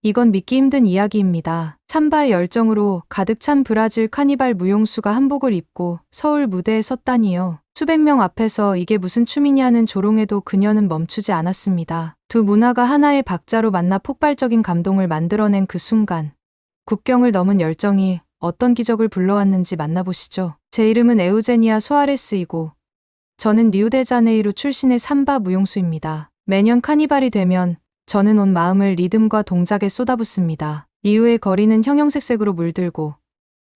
이건 믿기 힘든 이야기입니다. 삼바의 열정으로 가득 찬 브라질 카니발 무용수가 한복을 입고 서울 무대에 섰다니요. 수백 명 앞에서 이게 무슨 춤이냐는 조롱에도 그녀는 멈추지 않았습니다. 두 문화가 하나의 박자로 만나 폭발적인 감동을 만들어낸 그 순간. 국경을 넘은 열정이 어떤 기적을 불러왔는지 만나보시죠. 제 이름은 에우제니아 소아레스이고 저는 리우데자네이루 출신의 삼바 무용수입니다. 매년 카니발이 되면 저는 온 마음을 리듬과 동작에 쏟아붓습니다. 이후의 거리는 형형색색으로 물들고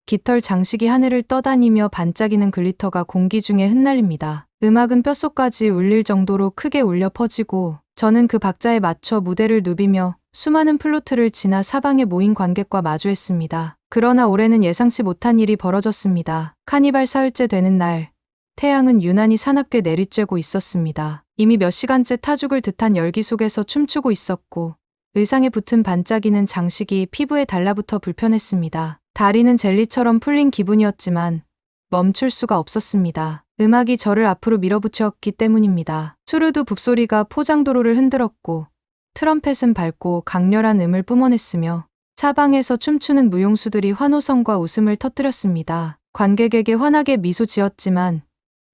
깃털 장식이 하늘을 떠다니며 반짝이는 글리터가 공기 중에 흩날립니다. 음악은 뼛속까지 울릴 정도로 크게 울려 퍼지고 저는 그 박자에 맞춰 무대를 누비며 수많은 플로트를 지나 사방에 모인 관객과 마주했습니다. 그러나 올해는 예상치 못한 일이 벌어졌습니다. 카니발 사흘째 되는 날, 태양은 유난히 사납게 내리쬐고 있었습니다. 이미 몇 시간째 타죽을 듯한 열기 속에서 춤추고 있었고 의상에 붙은 반짝이는 장식이 피부에 달라붙어 불편했습니다. 다리는 젤리처럼 풀린 기분이었지만 멈출 수가 없었습니다. 음악이 저를 앞으로 밀어붙였기 때문입니다. 수르드 북소리가 포장도로를 흔들었고 트럼펫은 밝고 강렬한 음을 뿜어냈으며 사방에서 춤추는 무용수들이 환호성과 웃음을 터뜨렸습니다. 관객에게 환하게 미소 지었지만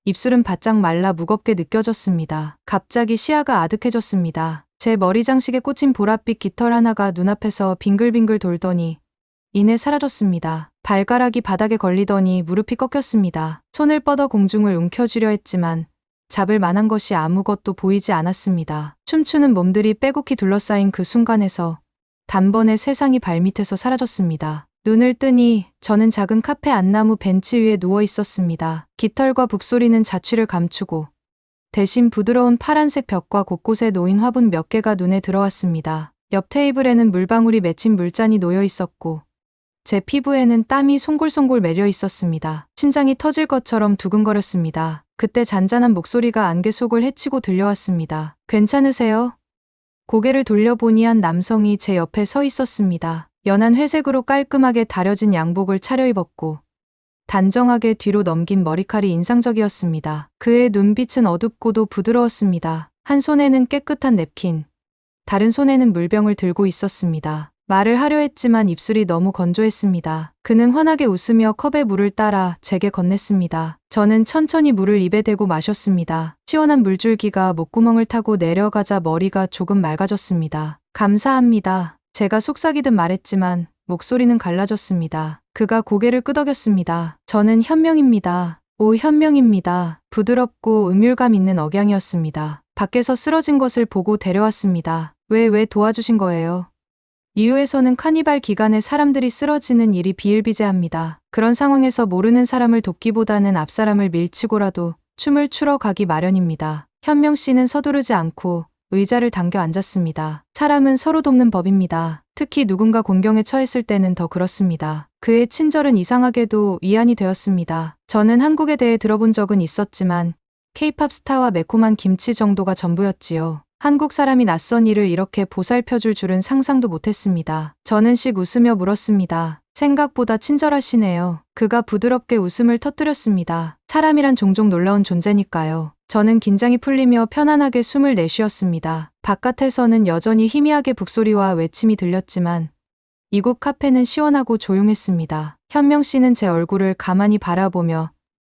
입술은 바짝 말라 무겁게 느껴졌습니다. 갑자기 시야가 아득해졌습니다. 제 머리 장식에 꽂힌 보랏빛 깃털 하나가 눈앞에서 빙글빙글 돌더니 이내 사라졌습니다. 발가락이 바닥에 걸리더니 무릎이 꺾였습니다. 손을 뻗어 공중을 움켜쥐려 했지만 잡을 만한 것이 아무것도 보이지 않았습니다. 춤추는 몸들이 빼곡히 둘러싸인 그 순간에서 단번에 세상이 발밑에서 사라졌습니다. 눈을 뜨니 저는 작은 카페 안나무 벤치 위에 누워 있었습니다. 깃털과 북소리는 자취를 감추고 대신 부드러운 파란색 벽과 곳곳에 놓인 화분 몇 개가 눈에 들어왔습니다. 옆 테이블에는 물방울이 맺힌 물잔이 놓여 있었고 제 피부에는 땀이 송골송골 매려 있었습니다. 심장이 터질 것처럼 두근거렸습니다. 그때 잔잔한 목소리가 안개 속을 헤치고 들려왔습니다. 괜찮으세요? 고개를 돌려보니 한 남성이 제 옆에 서 있었습니다. 연한 회색으로 깔끔하게 다려진 양복을 차려입었고 단정하게 뒤로 넘긴 머리칼이 인상적이었습니다. 그의 눈빛은 어둡고도 부드러웠습니다. 한 손에는 깨끗한 냅킨, 다른 손에는 물병을 들고 있었습니다. 말을 하려 했지만 입술이 너무 건조했습니다. 그는 환하게 웃으며 컵에 물을 따라 제게 건넸습니다. 저는 천천히 물을 입에 대고 마셨습니다. 시원한 물줄기가 목구멍을 타고 내려가자 머리가 조금 맑아졌습니다. 감사합니다. 제가 속삭이듯 말했지만 목소리는 갈라졌습니다. 그가 고개를 끄덕였습니다. 저는 현명입니다. 오, 현명입니다. 부드럽고 음율감 있는 억양이었습니다. 밖에서 쓰러진 것을 보고 데려왔습니다. 왜 도와주신 거예요? 이후에서는 카니발 기간에 사람들이 쓰러지는 일이 비일비재합니다. 그런 상황에서 모르는 사람을 돕기보다는 앞사람을 밀치고라도 춤을 추러 가기 마련입니다. 현명 씨는 서두르지 않고 의자를 당겨 앉았습니다. 사람은 서로 돕는 법입니다. 특히 누군가 곤경에 처했을 때는 더 그렇습니다. 그의 친절은 이상하게도 위안이 되었습니다. 저는 한국에 대해 들어본 적은 있었지만 K-팝 스타와 매콤한 김치 정도가 전부였지요. 한국 사람이 낯선 일을 이렇게 보살펴줄 줄은 상상도 못했습니다. 저는 씩 웃으며 물었습니다. 생각보다 친절하시네요. 그가 부드럽게 웃음을 터뜨렸습니다. 사람이란 종종 놀라운 존재니까요. 저는 긴장이 풀리며 편안하게 숨을 내쉬었습니다. 바깥에서는 여전히 희미하게 북소리와 외침이 들렸지만 이곳 카페는 시원하고 조용했습니다. 현명 씨는 제 얼굴을 가만히 바라보며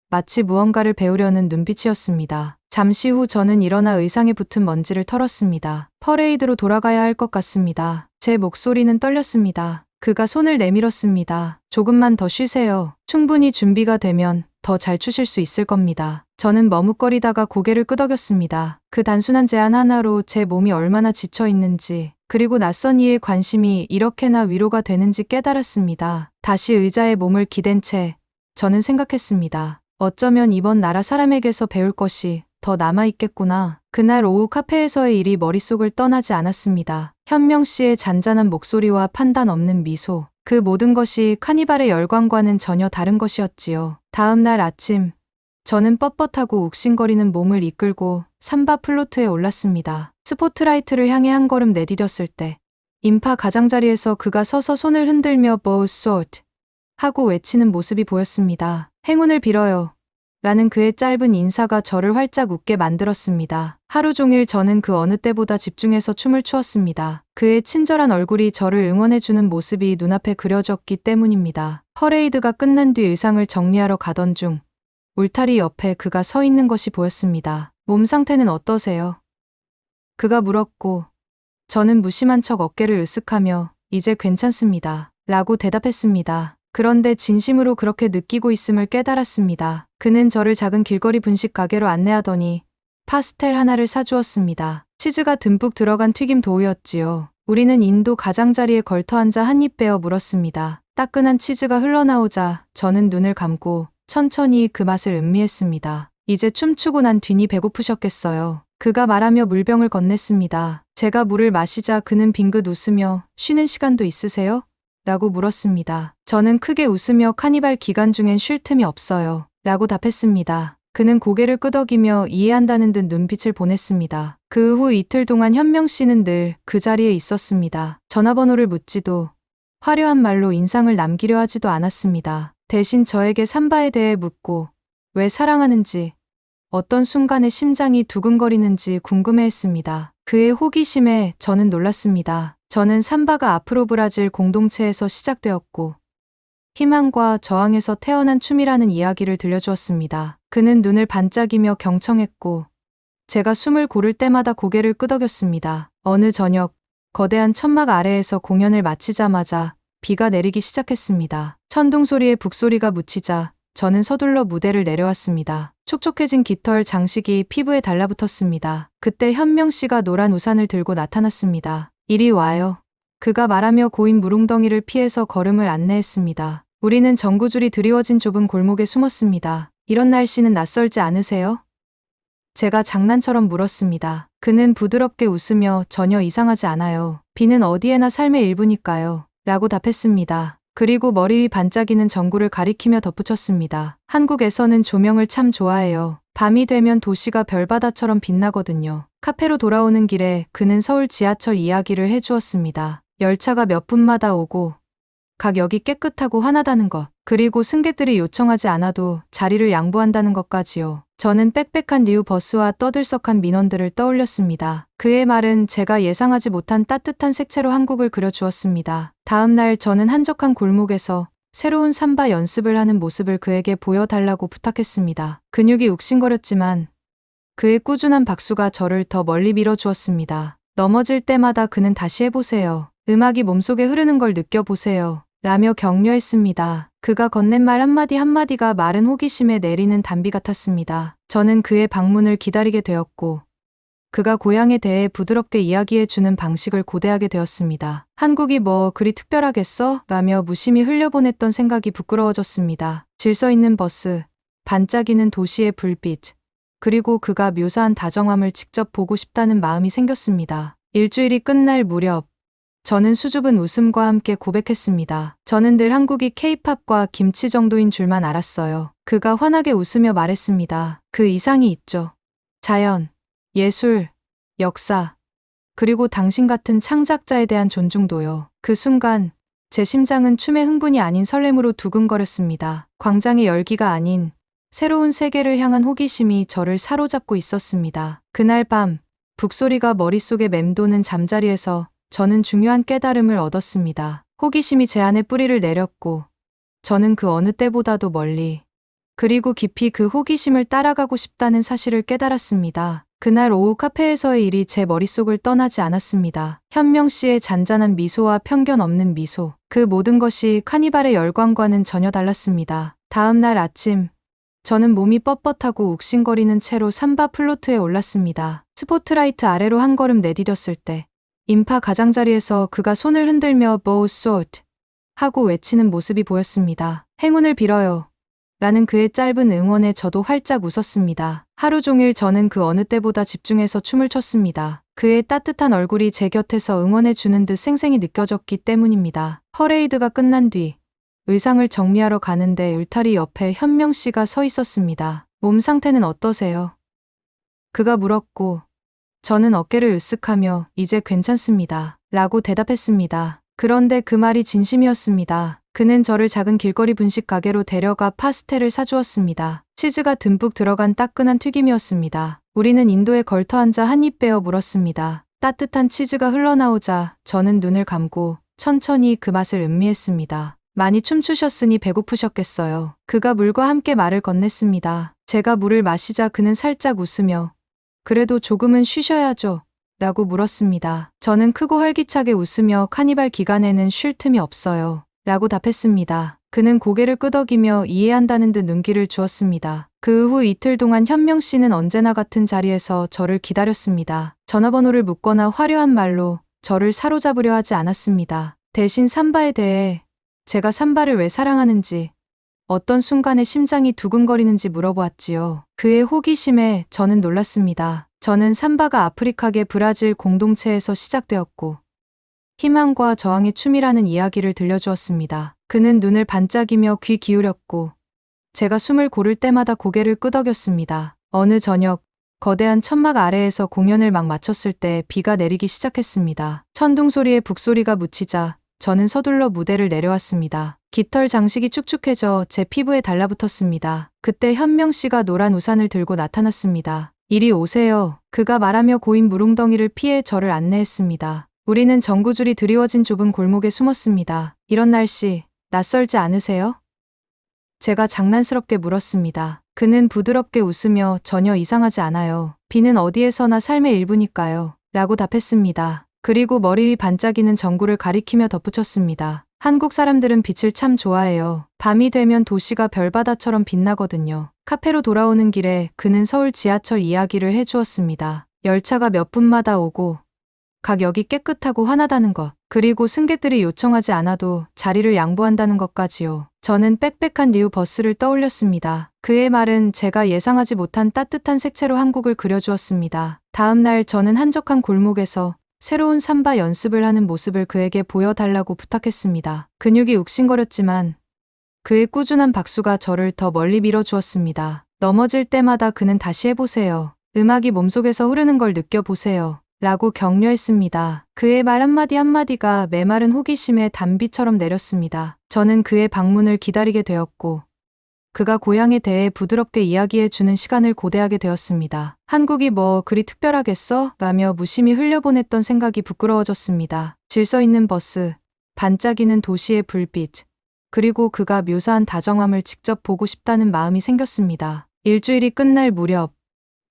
마치 무언가를 배우려는 눈빛이었습니다. 잠시 후 저는 일어나 의상에 붙은 먼지를 털었습니다. 퍼레이드로 돌아가야 할 것 같습니다. 제 목소리는 떨렸습니다. 그가 손을 내밀었습니다. 조금만 더 쉬세요. 충분히 준비가 되면 더 잘 추실 수 있을 겁니다. 저는 머뭇거리다가 고개를 끄덕였습니다. 그 단순한 제안 하나로 제 몸이 얼마나 지쳐 있는지, 그리고 낯선 이의 관심이 이렇게나 위로가 되는지 깨달았습니다. 다시 의자에 몸을 기댄 채 저는 생각했습니다. 어쩌면 이번 나라 사람에게서 배울 것이 더 남아있겠구나. 그날 오후 카페에서의 일이 머릿속을 떠나지 않았습니다. 현명 씨의 잔잔한 목소리와 판단 없는 미소. 그 모든 것이 카니발의 열광과는 전혀 다른 것이었지요. 다음 날 아침, 저는 뻣뻣하고 욱신거리는 몸을 이끌고 삼바 플로트에 올랐습니다. 스포트라이트를 향해 한 걸음 내디뎠을 때 인파 가장자리에서 그가 서서 손을 흔들며 "Bow sort" 하고 외치는 모습이 보였습니다. 행운을 빌어요. 라는 그의 짧은 인사가 저를 활짝 웃게 만들었습니다. 하루 종일 저는 그 어느 때보다 집중해서 춤을 추었습니다. 그의 친절한 얼굴이 저를 응원해주는 모습이 눈앞에 그려졌기 때문입니다. 퍼레이드가 끝난 뒤 의상을 정리하러 가던 중 울타리 옆에 그가 서 있는 것이 보였습니다. 몸 상태는 어떠세요? 그가 물었고 저는 무심한 척 어깨를 으쓱하며 이제 괜찮습니다. 라고 대답했습니다. 그런데 진심으로 그렇게 느끼고 있음을 깨달았습니다. 그는 저를 작은 길거리 분식 가게로 안내하더니 파스텔 하나를 사주었습니다. 치즈가 듬뿍 들어간 튀김 도우였지요. 우리는 인도 가장자리에 걸터앉아 한 입 베어 물었습니다. 따끈한 치즈가 흘러나오자 저는 눈을 감고 천천히 그 맛을 음미했습니다. 이제 춤추고 난 뒤니 배고프셨겠어요. 그가 말하며 물병을 건넸습니다. 제가 물을 마시자 그는 빙긋 웃으며 쉬는 시간도 있으세요? 라고 물었습니다. 저는 크게 웃으며 카니발 기간 중엔 쉴 틈이 없어요. 라고 답했습니다. 그는 고개를 끄덕이며 이해한다는 듯 눈빛을 보냈습니다. 그 후 이틀 동안 현명 씨는 늘 그 자리에 있었습니다. 전화번호를 묻지도 화려한 말로 인상을 남기려 하지도 않았습니다. 대신 저에게 삼바에 대해 묻고 왜 사랑하는지, 어떤 순간에 심장이 두근거리는지 궁금해했습니다. 그의 호기심에 저는 놀랐습니다. 저는 삼바가 아프로 브라질 공동체에서 시작되었고 희망과 저항에서 태어난 춤이라는 이야기를 들려주었습니다. 그는 눈을 반짝이며 경청했고 제가 숨을 고를 때마다 고개를 끄덕였습니다. 어느 저녁 거대한 천막 아래에서 공연을 마치자마자 비가 내리기 시작했습니다. 천둥 소리에 북소리가 묻히자 저는 서둘러 무대를 내려왔습니다. 촉촉해진 깃털 장식이 피부에 달라붙었습니다. 그때 현명 씨가 노란 우산을 들고 나타났습니다. 이리 와요. 그가 말하며 고인 무릉덩이를 피해서 걸음을 안내했습니다. 우리는 전구줄이 드리워진 좁은 골목에 숨었습니다. 이런 날씨는 낯설지 않으세요? 제가 장난처럼 물었습니다. 그는 부드럽게 웃으며 전혀 이상하지 않아요. 비는 어디에나 삶의 일부니까요. 라고 답했습니다. 그리고 머리 위 반짝이는 전구를 가리키며 덧붙였습니다. 한국에서는 조명을 참 좋아해요. 밤이 되면 도시가 별바다처럼 빛나거든요. 카페로 돌아오는 길에 그는 서울 지하철 이야기를 해주었습니다. 열차가 몇 분마다 오고 각 역이 깨끗하고 환하다는 것, 그리고 승객들이 요청하지 않아도 자리를 양보한다는 것까지요. 저는 빽빽한 리우 버스와 떠들썩한 민원들을 떠올렸습니다. 그의 말은 제가 예상하지 못한 따뜻한 색채로 한국을 그려주었습니다. 다음 날 저는 한적한 골목에서 새로운 삼바 연습을 하는 모습을 그에게 보여달라고 부탁했습니다. 근육이 욱신거렸지만 그의 꾸준한 박수가 저를 더 멀리 밀어주었습니다. 넘어질 때마다 그는 다시 해보세요. 음악이 몸속에 흐르는 걸 느껴보세요. 라며 격려했습니다. 그가 건넨 말 한마디 한마디가 마른 호기심에 내리는 단비 같았습니다. 저는 그의 방문을 기다리게 되었고 그가 고향에 대해 부드럽게 이야기해주는 방식을 고대하게 되었습니다. 한국이 뭐 그리 특별하겠어? 라며 무심히 흘려보냈던 생각이 부끄러워졌습니다. 질서 있는 버스, 반짝이는 도시의 불빛, 그리고 그가 묘사한 다정함을 직접 보고 싶다는 마음이 생겼습니다. 일주일이 끝날 무렵 저는 수줍은 웃음과 함께 고백했습니다. 저는 늘 한국이 케이팝과 김치 정도인 줄만 알았어요. 그가 환하게 웃으며 말했습니다. 그 이상이 있죠. 자연, 예술, 역사, 그리고 당신 같은 창작자에 대한 존중도요. 그 순간 제 심장은 춤의 흥분이 아닌 설렘으로 두근거렸습니다. 광장의 열기가 아닌 새로운 세계를 향한 호기심이 저를 사로잡고 있었습니다. 그날 밤 북소리가 머릿속에 맴도는 잠자리에서 저는 중요한 깨달음을 얻었습니다. 호기심이 제 안에 뿌리를 내렸고 저는 그 어느 때보다도 멀리 그리고 깊이 그 호기심을 따라가고 싶다는 사실을 깨달았습니다. 그날 오후 카페에서의 일이 제 머릿속을 떠나지 않았습니다. 현명 씨의 잔잔한 미소와 편견 없는 미소. 그 모든 것이 카니발의 열광과는 전혀 달랐습니다. 다음 날 아침 저는 몸이 뻣뻣하고 욱신거리는 채로 삼바 플로트에 올랐습니다. 스포트라이트 아래로 한 걸음 내디뎠을 때 인파 가장자리에서 그가 손을 흔들며 bow sort 하고 외치는 모습이 보였습니다. 행운을 빌어요. 라는 그의 짧은 응원에 저도 활짝 웃었습니다. 하루 종일 저는 그 어느 때보다 집중해서 춤을 췄습니다. 그의 따뜻한 얼굴이 제 곁에서 응원해주는 듯 생생히 느껴졌기 때문입니다. 퍼레이드가 끝난 뒤 의상을 정리하러 가는데 울타리 옆에 현명 씨가 서 있었습니다. 몸 상태는 어떠세요? 그가 물었고 저는 어깨를 으쓱하며 이제 괜찮습니다. 라고 대답했습니다. 그런데 그 말이 진심이었습니다. 그는 저를 작은 길거리 분식 가게로 데려가 파스텔을 사주었습니다. 치즈가 듬뿍 들어간 따끈한 튀김이었습니다. 우리는 인도에 걸터앉아 한 입 베어 물었습니다. 따뜻한 치즈가 흘러나오자 저는 눈을 감고 천천히 그 맛을 음미했습니다. 많이 춤추셨으니 배고프셨겠어요. 그가 물과 함께 말을 건넸습니다. 제가 물을 마시자 그는 살짝 웃으며 그래도 조금은 쉬셔야죠. 라고 물었습니다. 저는 크고 활기차게 웃으며 카니발 기간에는 쉴 틈이 없어요. 라고 답했습니다. 그는 고개를 끄덕이며 이해한다는 듯 눈길을 주었습니다. 그 후 이틀 동안 현명 씨는 언제나 같은 자리에서 저를 기다렸습니다. 전화번호를 묻거나 화려한 말로 저를 사로잡으려 하지 않았습니다. 대신 삼바에 대해 제가 삼바를 왜 사랑하는지, 어떤 순간에 심장이 두근거리는지 물어보았지요. 그의 호기심에 저는 놀랐습니다. 저는 삼바가 아프리카계 브라질 공동체에서 시작되었고 희망과 저항의 춤이라는 이야기를 들려주었습니다. 그는 눈을 반짝이며 귀 기울였고 제가 숨을 고를 때마다 고개를 끄덕였습니다. 어느 저녁 거대한 천막 아래에서 공연을 막 마쳤을 때 비가 내리기 시작했습니다. 천둥 소리에 북소리가 묻히자 저는 서둘러 무대를 내려왔습니다. 깃털 장식이 축축해져 제 피부에 달라붙었습니다. 그때 현명 씨가 노란 우산을 들고 나타났습니다. 이리 오세요. 그가 말하며 고인 무릉덩이를 피해 저를 안내했습니다. 우리는 전구줄이 드리워진 좁은 골목에 숨었습니다. 이런 날씨 낯설지 않으세요? 제가 장난스럽게 물었습니다. 그는 부드럽게 웃으며 전혀 이상하지 않아요. 비는 어디에서나 삶의 일부니까요. 라고 답했습니다. 그리고 머리 위 반짝이는 전구를 가리키며 덧붙였습니다. 한국 사람들은 빛을 참 좋아해요. 밤이 되면 도시가 별바다처럼 빛나거든요. 카페로 돌아오는 길에 그는 서울 지하철 이야기를 해주었습니다. 열차가 몇 분마다 오고 각 역이 깨끗하고 환하다는 것, 그리고 승객들이 요청하지 않아도 자리를 양보한다는 것까지요. 저는 빽빽한 리우 버스를 떠올렸습니다. 그의 말은 제가 예상하지 못한 따뜻한 색채로 한국을 그려주었습니다. 다음 날 저는 한적한 골목에서 새로운 삼바 연습을 하는 모습을 그에게 보여달라고 부탁했습니다. 근육이 욱신거렸지만 그의 꾸준한 박수가 저를 더 멀리 밀어주었습니다. 넘어질 때마다 그는 다시 해보세요. 음악이 몸속에서 흐르는 걸 느껴보세요. 라고 격려했습니다. 그의 말 한마디 한마디가 메마른 호기심의 단비처럼 내렸습니다. 저는 그의 방문을 기다리게 되었고 그가 고향에 대해 부드럽게 이야기해주는 시간을 고대하게 되었습니다. 한국이 뭐 그리 특별하겠어? 라며 무심히 흘려보냈던 생각이 부끄러워졌습니다. 질서 있는 버스, 반짝이는 도시의 불빛, 그리고 그가 묘사한 다정함을 직접 보고 싶다는 마음이 생겼습니다. 일주일이 끝날 무렵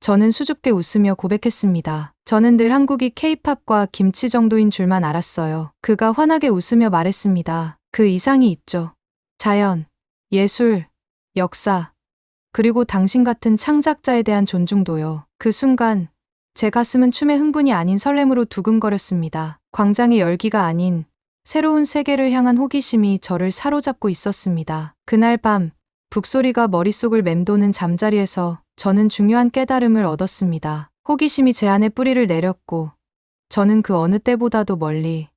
저는 수줍게 웃으며 고백했습니다. 저는 늘 한국이 케이팝과 김치 정도인 줄만 알았어요. 그가 환하게 웃으며 말했습니다. 그 이상이 있죠. 자연, 예술, 역사, 그리고 당신 같은 창작자에 대한 존중도요. 그 순간 제 가슴은 춤의 흥분이 아닌 설렘으로 두근거렸습니다. 광장의 열기가 아닌 새로운 세계를 향한 호기심이 저를 사로잡고 있었습니다. 그날 밤 북소리가 머릿속을 맴도는 잠자리에서 저는 중요한 깨달음을 얻었습니다. 호기심이 제 안에 뿌리를 내렸고 저는 그 어느 때보다도 멀리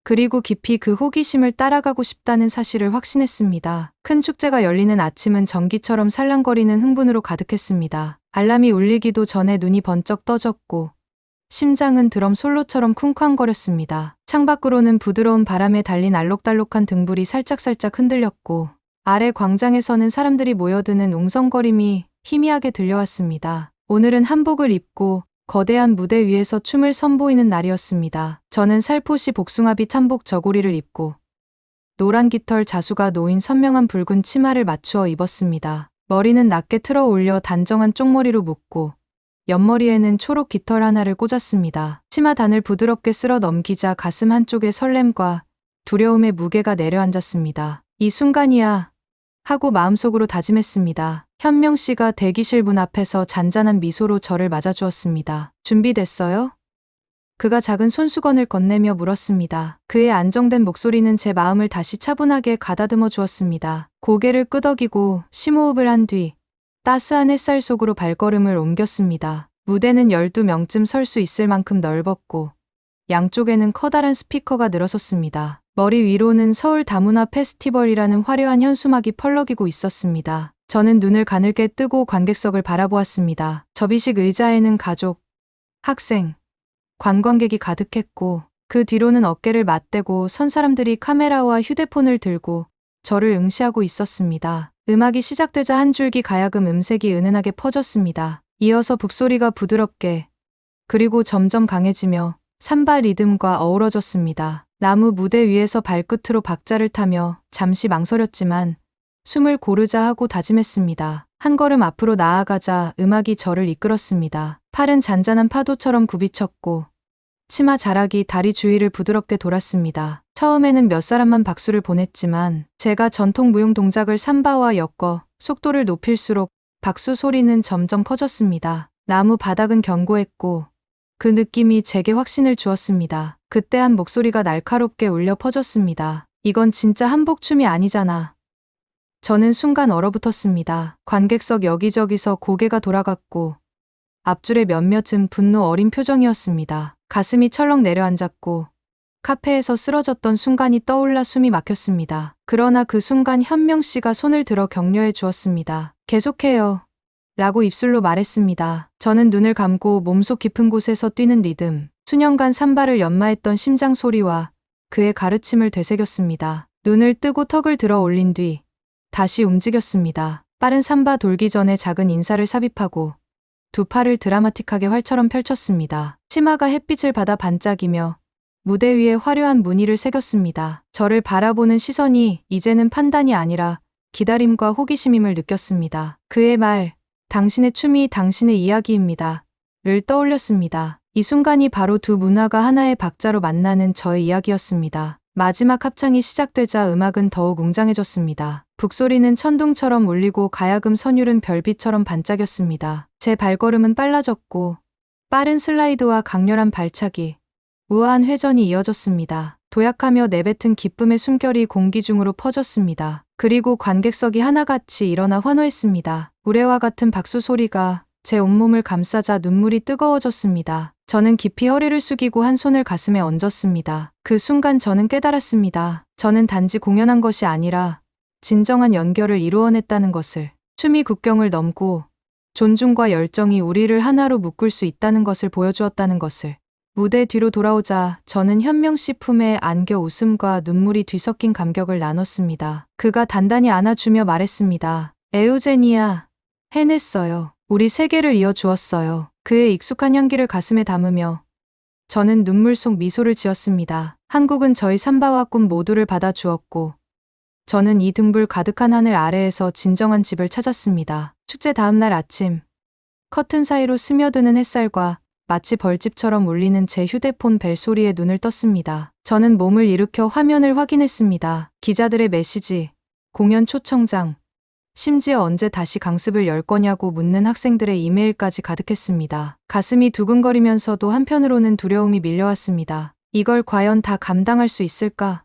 그리고 깊이 그 호기심을 따라가고 싶다는 사실을 확신했습니다. 큰 축제가 열리는 아침은 전기처럼 살랑거리는 흥분으로 가득했습니다. 알람이 울리기도 전에 눈이 번쩍 떠졌고 심장은 드럼 솔로처럼 쿵쾅거렸습니다. 창밖으로는 부드러운 바람에 달린 알록달록한 등불이 살짝살짝 흔들렸고 아래 광장에서는 사람들이 모여드는 웅성거림이 희미하게 들려왔습니다. 오늘은 한복을 입고 거대한 무대 위에서 춤을 선보이는 날이었습니다. 저는 살포시 복숭아빛 한복 저고리를 입고 노란 깃털 자수가 놓인 선명한 붉은 치마를 맞추어 입었습니다. 머리는 낮게 틀어 올려 단정한 쪽머리로 묶고 옆머리에는 초록 깃털 하나를 꽂았습니다. 치마 단을 부드럽게 쓸어 넘기자 가슴 한쪽에 설렘과 두려움의 무게가 내려앉았습니다. 이 순간이야 하고 마음속으로 다짐했습니다. 현명 씨가 대기실 문 앞에서 잔잔한 미소로 저를 맞아주었습니다. 준비됐어요? 그가 작은 손수건을 건네며 물었습니다. 그의 안정된 목소리는 제 마음을 다시 차분하게 가다듬어 주었습니다. 고개를 끄덕이고 심호흡을 한 뒤 따스한 햇살 속으로 발걸음을 옮겼습니다. 무대는 12명쯤 설 수 있을 만큼 넓었고 양쪽에는 커다란 스피커가 늘어섰습니다. 머리 위로는 서울 다문화 페스티벌이라는 화려한 현수막이 펄럭이고 있었습니다. 저는 눈을 가늘게 뜨고 관객석을 바라보았습니다. 접이식 의자에는 가족, 학생, 관광객이 가득했고 그 뒤로는 어깨를 맞대고 선 사람들이 카메라와 휴대폰을 들고 저를 응시하고 있었습니다. 음악이 시작되자 한 줄기 가야금 음색이 은은하게 퍼졌습니다. 이어서 북소리가 부드럽게 그리고 점점 강해지며 삼바 리듬과 어우러졌습니다. 나무 무대 위에서 발끝으로 박자를 타며 잠시 망설였지만 숨을 고르자 하고 다짐했습니다. 한 걸음 앞으로 나아가자 음악이 저를 이끌었습니다. 팔은 잔잔한 파도처럼 굽이쳤고 치마 자락이 다리 주위를 부드럽게 돌았습니다. 처음에는 몇 사람만 박수를 보냈지만 제가 전통 무용 동작을 삼바와 엮어 속도를 높일수록 박수 소리는 점점 커졌습니다. 나무 바닥은 견고했고 그 느낌이 제게 확신을 주었습니다. 그때 한 목소리가 날카롭게 울려 퍼졌습니다. 이건 진짜 한복춤이 아니잖아. 저는 순간 얼어붙었습니다. 관객석 여기저기서 고개가 돌아갔고 앞줄에 몇몇은 분노 어린 표정이었습니다. 가슴이 철렁 내려앉았고 카페에서 쓰러졌던 순간이 떠올라 숨이 막혔습니다. 그러나 그 순간 현명 씨가 손을 들어 격려해 주었습니다. 계속해요. 라고 입술로 말했습니다. 저는 눈을 감고 몸속 깊은 곳에서 뛰는 리듬, 수년간 삼바를 연마했던 심장 소리와 그의 가르침을 되새겼습니다. 눈을 뜨고 턱을 들어 올린 뒤 다시 움직였습니다. 빠른 삼바 돌기 전에 작은 인사를 삽입하고 두 팔을 드라마틱하게 활처럼 펼쳤습니다. 치마가 햇빛을 받아 반짝이며 무대 위에 화려한 무늬를 새겼습니다. 저를 바라보는 시선이 이제는 판단이 아니라 기다림과 호기심임을 느꼈습니다. 그의 말, 당신의 춤이 당신의 이야기입니다. 를 떠올렸습니다. 이 순간이 바로 두 문화가 하나의 박자로 만나는 저의 이야기였습니다. 마지막 합창이 시작되자 음악은 더욱 웅장해졌습니다. 북소리는 천둥처럼 울리고 가야금 선율은 별빛처럼 반짝였습니다. 제 발걸음은 빨라졌고 빠른 슬라이드와 강렬한 발차기, 우아한 회전이 이어졌습니다. 도약하며 내뱉은 기쁨의 숨결이 공기 중으로 퍼졌습니다. 그리고 관객석이 하나같이 일어나 환호했습니다. 우레와 같은 박수 소리가 제 온몸을 감싸자 눈물이 뜨거워졌습니다. 저는 깊이 허리를 숙이고 한 손을 가슴에 얹었습니다. 그 순간 저는 깨달았습니다. 저는 단지 공연한 것이 아니라 진정한 연결을 이루어냈다는 것을. 춤이 국경을 넘고 존중과 열정이 우리를 하나로 묶을 수 있다는 것을 보여주었다는 것을. 무대 뒤로 돌아오자 저는 현명 씨 품에 안겨 웃음과 눈물이 뒤섞인 감격을 나눴습니다. 그가 단단히 안아주며 말했습니다. 에우제니아, 해냈어요. 우리 세계를 이어주었어요. 그의 익숙한 향기를 가슴에 담으며 저는 눈물 속 미소를 지었습니다. 한국은 저희 삼바와 꿈 모두를 받아주었고 저는 이 등불 가득한 하늘 아래에서 진정한 집을 찾았습니다. 축제 다음 날 아침, 커튼 사이로 스며드는 햇살과 마치 벌집처럼 울리는 제 휴대폰 벨 소리에 눈을 떴습니다. 저는 몸을 일으켜 화면을 확인했습니다. 기자들의 메시지, 공연 초청장, 심지어 언제 다시 강습을 열 거냐고 묻는 학생들의 이메일까지 가득했습니다. 가슴이 두근거리면서도 한편으로는 두려움이 밀려왔습니다. 이걸 과연 다 감당할 수 있을까?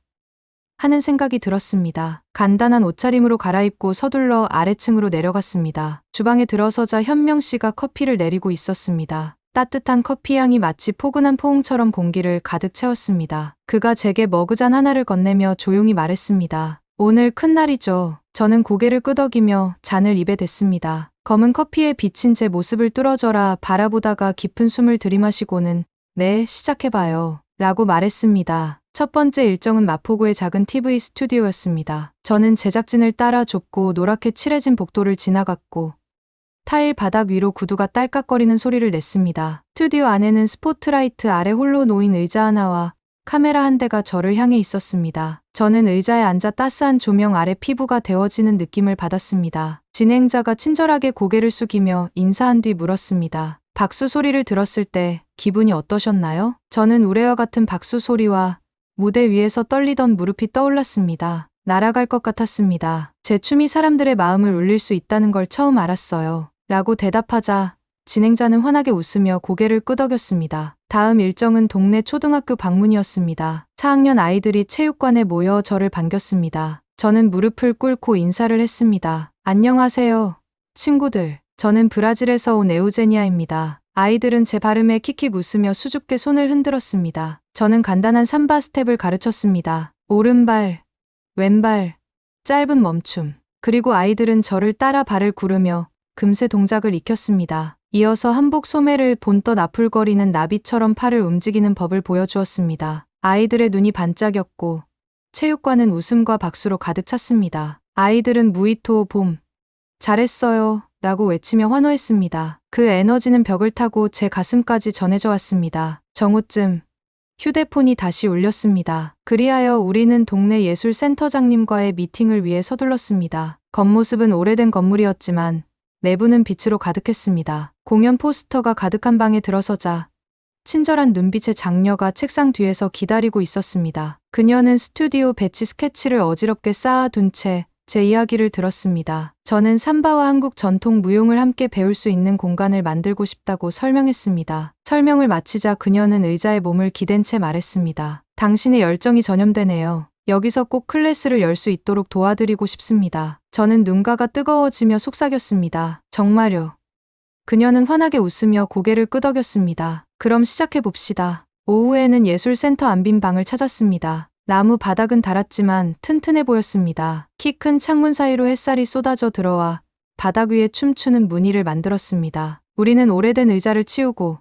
하는 생각이 들었습니다. 간단한 옷차림으로 갈아입고 서둘러 아래층으로 내려갔습니다. 주방에 들어서자 현명 씨가 커피를 내리고 있었습니다. 따뜻한 커피 향이 마치 포근한 포옹처럼 공기를 가득 채웠습니다. 그가 제게 머그잔 하나를 건네며 조용히 말했습니다. 오늘 큰 날이죠. 저는 고개를 끄덕이며 잔을 입에 댔습니다. 검은 커피에 비친 제 모습을 뚫어져라 바라보다가 깊은 숨을 들이마시고는 네, 시작해봐요. 라고 말했습니다. 첫 번째 일정은 마포구의 작은 TV 스튜디오였습니다. 저는 제작진을 따라 좁고 노랗게 칠해진 복도를 지나갔고 타일 바닥 위로 구두가 딸깍거리는 소리를 냈습니다. 스튜디오 안에는 스포트라이트 아래 홀로 놓인 의자 하나와 카메라 한 대가 저를 향해 있었습니다. 저는 의자에 앉아 따스한 조명 아래 피부가 데워지는 느낌을 받았습니다. 진행자가 친절하게 고개를 숙이며 인사한 뒤 물었습니다. 박수 소리를 들었을 때 기분이 어떠셨나요? 저는 우레와 같은 박수 소리와 무대 위에서 떨리던 무릎이 떠올랐습니다. 날아갈 것 같았습니다. 제 춤이 사람들의 마음을 울릴 수 있다는 걸 처음 알았어요. 라고 대답하자 진행자는 환하게 웃으며 고개를 끄덕였습니다. 다음 일정은 동네 초등학교 방문이었습니다. 4학년 아이들이 체육관에 모여 저를 반겼습니다. 저는 무릎을 꿇고 인사를 했습니다. 안녕하세요, 친구들. 저는 브라질에서 온 에우제니아입니다. 아이들은 제 발음에 킥킥 웃으며 수줍게 손을 흔들었습니다. 저는 간단한 삼바 스텝을 가르쳤습니다. 오른발, 왼발, 짧은 멈춤. 그리고 아이들은 저를 따라 발을 구르며 금세 동작을 익혔습니다. 이어서 한복 소매를 본떠 나풀거리는 나비처럼 팔을 움직이는 법을 보여주었습니다. 아이들의 눈이 반짝였고 체육관은 웃음과 박수로 가득 찼습니다. 아이들은 무이토 봄, 잘했어요 라고 외치며 환호했습니다. 그 에너지는 벽을 타고 제 가슴까지 전해져 왔습니다. 정오쯤 휴대폰이 다시 울렸습니다. 그리하여 우리는 동네 예술센터장님과의 미팅을 위해 서둘렀습니다. 겉모습은 오래된 건물이었지만 내부는 빛으로 가득했습니다. 공연 포스터가 가득한 방에 들어서자 친절한 눈빛의 장녀가 책상 뒤에서 기다리고 있었습니다. 그녀는 스튜디오 배치 스케치를 어지럽게 쌓아둔 채 제 이야기를 들었습니다. 저는 삼바와 한국 전통 무용을 함께 배울 수 있는 공간을 만들고 싶다고 설명했습니다. 설명을 마치자 그녀는 의자에 몸을 기댄 채 말했습니다. 당신의 열정이 전염되네요. 여기서 꼭 클래스를 열 수 있도록 도와드리고 싶습니다. 저는 눈가가 뜨거워지며 속삭였습니다. 정말요? 그녀는 환하게 웃으며 고개를 끄덕였습니다. 그럼 시작해봅시다. 오후에는 예술센터 안 빈 방을 찾았습니다. 나무 바닥은 닳았지만 튼튼해 보였습니다. 키 큰 창문 사이로 햇살이 쏟아져 들어와 바닥 위에 춤추는 무늬를 만들었습니다. 우리는 오래된 의자를 치우고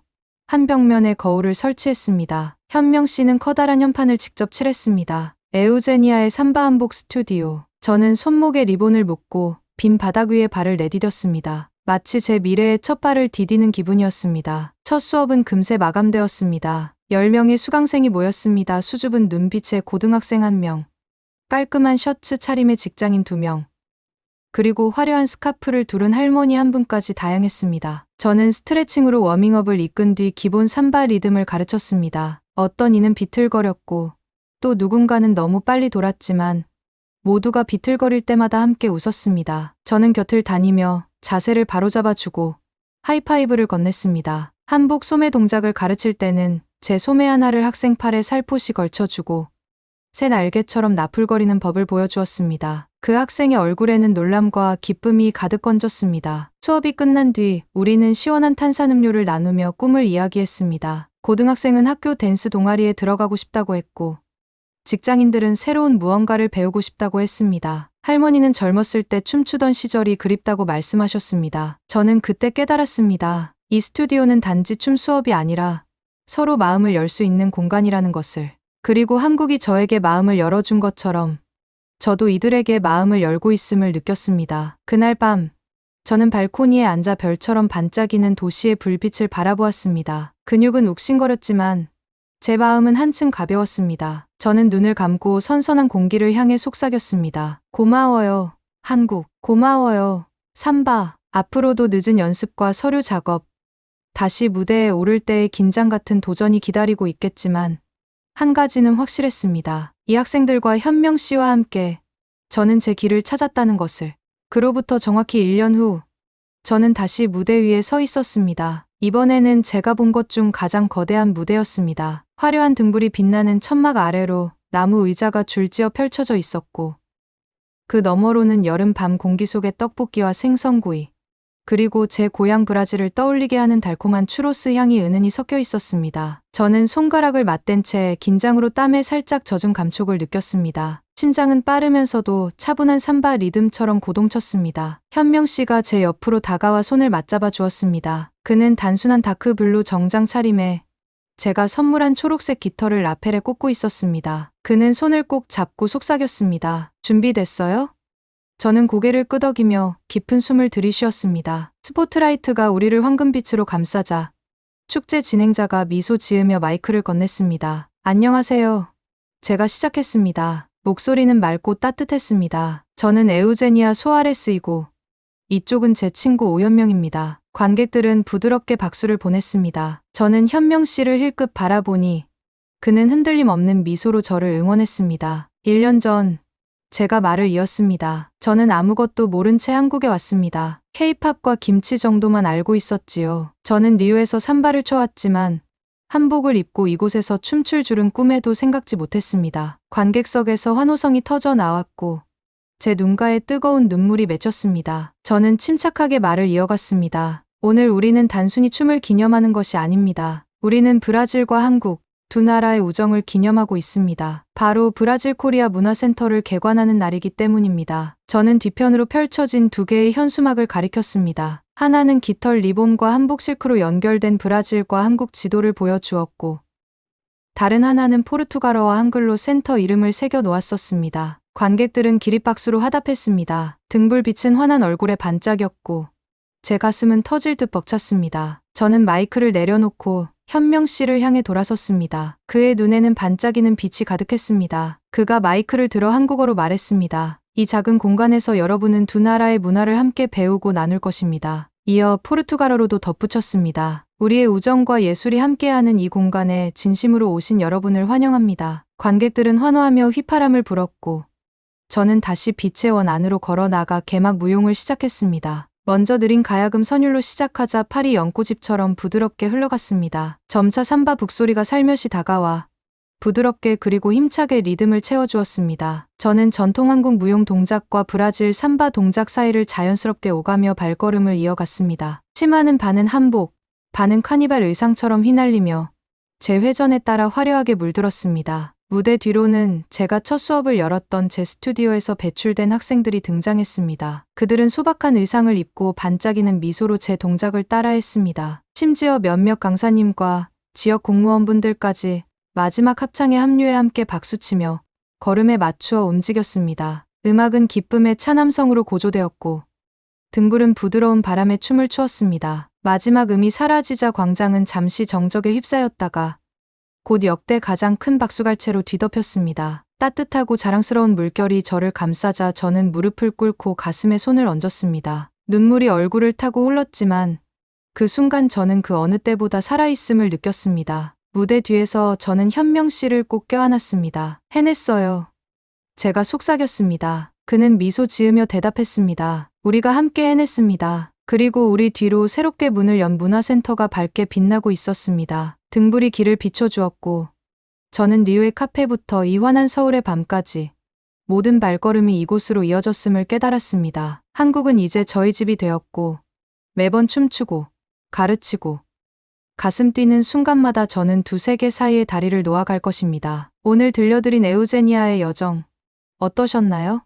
한 벽면에 거울을 설치했습니다. 현명 씨는 커다란 현판을 직접 칠했습니다. 에우제니아의 삼바 한복 스튜디오. 저는 손목에 리본을 묶고 빈 바닥 위에 발을 내디뎠습니다. 마치 제 미래의 첫 발을 디디는 기분이었습니다. 첫 수업은 금세 마감되었습니다. 10명의 수강생이 모였습니다. 수줍은 눈빛의 고등학생 1명, 깔끔한 셔츠 차림의 직장인 2명, 그리고 화려한 스카프를 두른 할머니 1분까지 다양했습니다. 저는 스트레칭으로 워밍업을 이끈 뒤 기본 삼바 리듬을 가르쳤습니다. 어떤 이는 비틀거렸고 또 누군가는 너무 빨리 돌았지만 모두가 비틀거릴 때마다 함께 웃었습니다. 저는 곁을 다니며 자세를 바로잡아주고 하이파이브를 건넸습니다. 한복 소매 동작을 가르칠 때는 제 소매 하나를 학생 팔에 살포시 걸쳐주고 새 날개처럼 나풀거리는 법을 보여주었습니다. 그 학생의 얼굴에는 놀람과 기쁨이 가득 건졌습니다. 수업이 끝난 뒤 우리는 시원한 탄산음료를 나누며 꿈을 이야기했습니다. 고등학생은 학교 댄스 동아리에 들어가고 싶다고 했고 직장인들은 새로운 무언가를 배우고 싶다고 했습니다. 할머니는 젊었을 때 춤추던 시절이 그립다고 말씀하셨습니다. 저는 그때 깨달았습니다. 이 스튜디오는 단지 춤 수업이 아니라 서로 마음을 열 수 있는 공간이라는 것을. 그리고 한국이 저에게 마음을 열어준 것처럼 저도 이들에게 마음을 열고 있음을 느꼈습니다. 그날 밤 저는 발코니에 앉아 별처럼 반짝이는 도시의 불빛을 바라보았습니다. 근육은 욱신거렸지만 제 마음은 한층 가벼웠습니다. 저는 눈을 감고 선선한 공기를 향해 속삭였습니다. 고마워요, 한국. 고마워요, 삼바. 앞으로도 늦은 연습과 서류 작업, 다시 무대에 오를 때의 긴장 같은 도전이 기다리고 있겠지만 한 가지는 확실했습니다. 이 학생들과 현명 씨와 함께 저는 제 길을 찾았다는 것을. 그로부터 정확히 1년 후 저는 다시 무대 위에 서 있었습니다. 이번에는 제가 본 것 중 가장 거대한 무대였습니다. 화려한 등불이 빛나는 천막 아래로 나무 의자가 줄지어 펼쳐져 있었고 그 너머로는 여름 밤 공기 속의 떡볶이와 생선구이, 그리고 제 고향 브라질을 떠올리게 하는 달콤한 추로스 향이 은은히 섞여 있었습니다. 저는 손가락을 맞댄 채 긴장으로 땀에 살짝 젖은 감촉을 느꼈습니다. 심장은 빠르면서도 차분한 삼바 리듬처럼 고동쳤습니다. 현명 씨가 제 옆으로 다가와 손을 맞잡아 주었습니다. 그는 단순한 다크 블루 정장 차림에 제가 선물한 초록색 깃털을 라펠에 꽂고 있었습니다. 그는 손을 꼭 잡고 속삭였습니다. 준비됐어요? 저는 고개를 끄덕이며 깊은 숨을 들이쉬었습니다. 스포트라이트가 우리를 황금빛으로 감싸자 축제 진행자가 미소 지으며 마이크를 건넸습니다. 안녕하세요. 제가 시작했습니다. 목소리는 맑고 따뜻했습니다. 저는 에우제니아 소아레스이고 이쪽은 제 친구 오현명입니다. 관객들은 부드럽게 박수를 보냈습니다. 저는 현명 씨를 힐끗 바라보니 그는 흔들림 없는 미소로 저를 응원했습니다. 1년 전 제가 말을 이었습니다. 저는 아무것도 모른 채 한국에 왔습니다. K-팝과 김치 정도만 알고 있었지요. 저는 리우에서 삼바를 춰왔지만 한복을 입고 이곳에서 춤출 줄은 꿈에도 생각지 못했습니다. 관객석에서 환호성이 터져 나왔고 제 눈가에 뜨거운 눈물이 맺혔습니다. 저는 침착하게 말을 이어갔습니다. 오늘 우리는 단순히 춤을 기념하는 것이 아닙니다. 우리는 브라질과 한국, 두 나라의 우정을 기념하고 있습니다. 바로 브라질 코리아 문화센터를 개관하는 날이기 때문입니다. 저는 뒤편으로 펼쳐진 2개의 현수막을 가리켰습니다. 하나는 깃털 리본과 한복 실크로 연결된 브라질과 한국 지도를 보여주었고 다른 하나는 포르투갈어와 한글로 센터 이름을 새겨 놓았었습니다. 관객들은 기립박수로 화답했습니다. 등불빛은 환한 얼굴에 반짝였고 제 가슴은 터질 듯 벅찼습니다. 저는 마이크를 내려놓고 현명 씨를 향해 돌아섰습니다. 그의 눈에는 반짝이는 빛이 가득했습니다. 그가 마이크를 들어 한국어로 말했습니다. 이 작은 공간에서 여러분은 두 나라의 문화를 함께 배우고 나눌 것입니다. 이어 포르투갈어로도 덧붙였습니다. 우리의 우정과 예술이 함께하는 이 공간에 진심으로 오신 여러분을 환영합니다. 관객들은 환호하며 휘파람을 불었고 저는 다시 빛의 원 안으로 걸어 나가 개막 무용을 시작했습니다. 먼저 느린 가야금 선율로 시작하자 팔이 연꽃잎처럼 부드럽게 흘러갔습니다. 점차 삼바 북소리가 살며시 다가와 부드럽게 그리고 힘차게 리듬을 채워주었습니다. 저는 전통 한국 무용 동작과 브라질 삼바 동작 사이를 자연스럽게 오가며 발걸음을 이어갔습니다. 치마는 반은 한복, 반은 카니발 의상처럼 휘날리며 제 회전에 따라 화려하게 물들었습니다. 무대 뒤로는 제가 첫 수업을 열었던 제 스튜디오에서 배출된 학생들이 등장했습니다. 그들은 소박한 의상을 입고 반짝이는 미소로 제 동작을 따라했습니다. 심지어 몇몇 강사님과 지역 공무원분들까지 마지막 합창에 합류해 함께 박수치며 걸음에 맞추어 움직였습니다. 음악은 기쁨의 차남성으로 고조되었고 등불은 부드러운 바람에 춤을 추었습니다. 마지막 음이 사라지자 광장은 잠시 정적에 휩싸였다가 곧 역대 가장 큰 박수갈채로 뒤덮였습니다. 따뜻하고 자랑스러운 물결이 저를 감싸자 저는 무릎을 꿇고 가슴에 손을 얹었습니다. 눈물이 얼굴을 타고 흘렀지만 그 순간 저는 그 어느 때보다 살아있음을 느꼈습니다. 무대 뒤에서 저는 현명 씨를 꼭 껴안았습니다. 해냈어요. 제가 속삭였습니다. 그는 미소 지으며 대답했습니다. 우리가 함께 해냈습니다. 그리고 우리 뒤로 새롭게 문을 연 문화센터가 밝게 빛나고 있었습니다. 등불이 길을 비춰주었고 저는 리우의 카페부터 이 환한 서울의 밤까지 모든 발걸음이 이곳으로 이어졌음을 깨달았습니다. 한국은 이제 저희 집이 되었고 매번 춤추고 가르치고 가슴 뛰는 순간마다 저는 두 세계 사이의 다리를 놓아갈 것입니다. 오늘 들려드린 에우제니아의 여정 어떠셨나요?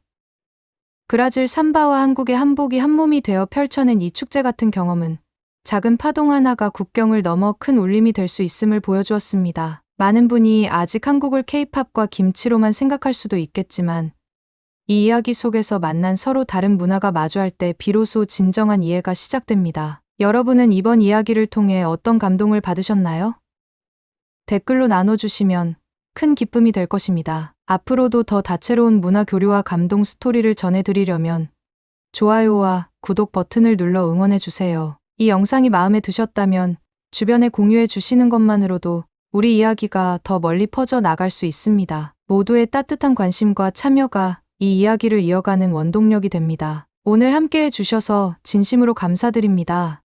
브라질 삼바와 한국의 한복이 한몸이 되어 펼쳐낸 이 축제 같은 경험은 작은 파동 하나가 국경을 넘어 큰 울림이 될 수 있음을 보여주었습니다. 많은 분이 아직 한국을 K-팝과 김치로만 생각할 수도 있겠지만 이 이야기 속에서 만난 서로 다른 문화가 마주할 때 비로소 진정한 이해가 시작됩니다. 여러분은 이번 이야기를 통해 어떤 감동을 받으셨나요? 댓글로 나눠주시면 큰 기쁨이 될 것입니다. 앞으로도 더 다채로운 문화 교류와 감동 스토리를 전해드리려면 좋아요와 구독 버튼을 눌러 응원해주세요. 이 영상이 마음에 드셨다면 주변에 공유해 주시는 것만으로도 우리 이야기가 더 멀리 퍼져 나갈 수 있습니다. 모두의 따뜻한 관심과 참여가 이 이야기를 이어가는 원동력이 됩니다. 오늘 함께해 주셔서 진심으로 감사드립니다.